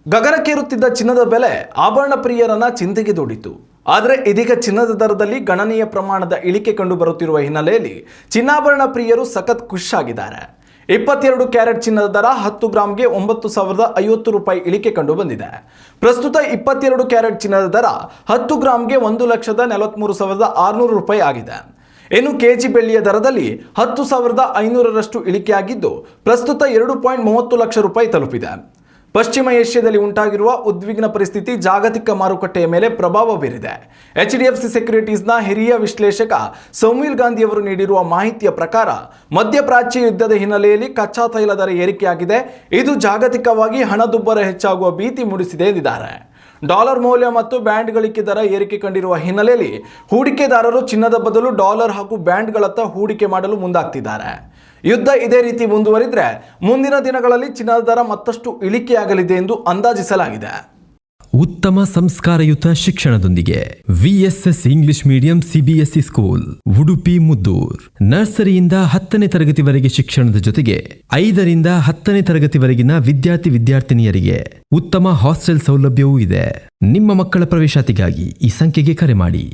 ಗಗನಕ್ಕೇರುತ್ತಿದ್ದ ಚಿನ್ನದ ಬೆಲೆ ಆಭರಣ ಪ್ರಿಯರನ್ನ ಚಿಂತೆಗೆ ದೂಡಿತು. ಆದರೆ ಇದೀಗ ಚಿನ್ನದ ದರದಲ್ಲಿ ಗಣನೀಯ ಪ್ರಮಾಣದ ಇಳಿಕೆ ಕಂಡು ಬರುತ್ತಿರುವ ಹಿನ್ನೆಲೆಯಲ್ಲಿ ಚಿನ್ನಾಭರಣ ಪ್ರಿಯರು ಸಖತ್ ಖುಷಿಯಾಗಿದ್ದಾರೆ. 22 ಕ್ಯಾರೆಟ್ ಚಿನ್ನದ ದರ 10 ಗ್ರಾಂಗೆ 9,050 ರೂಪಾಯಿ ಇಳಿಕೆ ಕಂಡು ಬಂದಿದೆ. ಪ್ರಸ್ತುತ 22 ಕ್ಯಾರೆಟ್ ಚಿನ್ನದ ದರ 10 ಗ್ರಾಂಗೆ 1,43,600 ರೂಪಾಯಿ ಆಗಿದೆ. ಇನ್ನು ಕೆಜಿ ಬೆಳ್ಳಿಯ ದರದಲ್ಲಿ 10,500ರಷ್ಟು ಇಳಿಕೆಯಾಗಿದ್ದು ಪ್ರಸ್ತುತ 2.30 ಲಕ್ಷ ರೂಪಾಯಿ ತಲುಪಿದೆ. ಪಶ್ಚಿಮ ಏಷ್ಯಾದಲ್ಲಿ ಉಂಟಾಗಿರುವ ಉದ್ವಿಗ್ನ ಪರಿಸ್ಥಿತಿ ಜಾಗತಿಕ ಮಾರುಕಟ್ಟೆಯ ಮೇಲೆ ಪ್ರಭಾವ ಬೀರಿದೆ. HDFC ಸೆಕ್ಯುರಿಟೀಸ್ನ ಹಿರಿಯ ವಿಶ್ಲೇಷಕ ಸೌಮಿಲ್ ಗಾಂಧಿ ಅವರು ನೀಡಿರುವ ಮಾಹಿತಿಯ ಪ್ರಕಾರ ಮಧ್ಯಪ್ರಾಚ್ಯ ಯುದ್ಧದ ಹಿನ್ನೆಲೆಯಲ್ಲಿ ಕಚ್ಚಾ ತೈಲ ದರ ಏರಿಕೆಯಾಗಿದೆ. ಇದು ಜಾಗತಿಕವಾಗಿ ಹಣದುಬ್ಬರ ಹೆಚ್ಚಾಗುವ ಭೀತಿ ಮೂಡಿಸಿದೆ ಎಂದಿದ್ದಾರೆ. ಡಾಲರ್ ಮೌಲ್ಯ ಮತ್ತು ಬ್ಯಾಂಡ್ ಗಳಿಕೆ ದರ ಏರಿಕೆ ಕಂಡಿರುವ ಹಿನ್ನೆಲೆಯಲ್ಲಿ ಹೂಡಿಕೆದಾರರು ಚಿನ್ನದ ಬದಲು ಡಾಲರ್ ಹಾಗೂ ಬ್ಯಾಂಡ್ಗಳತ್ತ ಹೂಡಿಕೆ ಮಾಡಲು ಮುಂದಾಗ್ತಿದ್ದಾರೆ. ಯುದ್ಧ ಇದೇ ರೀತಿ ಮುಂದುವರಿದರೆ ಮುಂದಿನ ದಿನಗಳಲ್ಲಿ ಚಿನ್ನದ ದರ ಮತ್ತಷ್ಟು ಇಳಿಕೆಯಾಗಲಿದೆ ಎಂದು ಅಂದಾಜಿಸಲಾಗಿದೆ. ಉತ್ತಮ ಸಂಸ್ಕಾರಯುತ ಶಿಕ್ಷಣದೊಂದಿಗೆ VSS English medium CBSE school Udupi Muddur. ನರ್ಸರಿಯಿಂದ 10ನೇ ತರಗತಿವರೆಗೆ ಶಿಕ್ಷಣದ ಜೊತೆಗೆ 5ರಿಂದ 10ನೇ ತರಗತಿವರೆಗಿನ ವಿದ್ಯಾರ್ಥಿನಿಯರಿಗೆ ಉತ್ತಮ ಹಾಸ್ಟೆಲ್ ಸೌಲಭ್ಯವೂ ಇದೆ. ನಿಮ್ಮ ಮಕ್ಕಳ ಪ್ರವೇಶಾತಿಗಾಗಿ ಈ ಸಂಖ್ಯೆಗೆ ಕರೆ ಮಾಡಿ.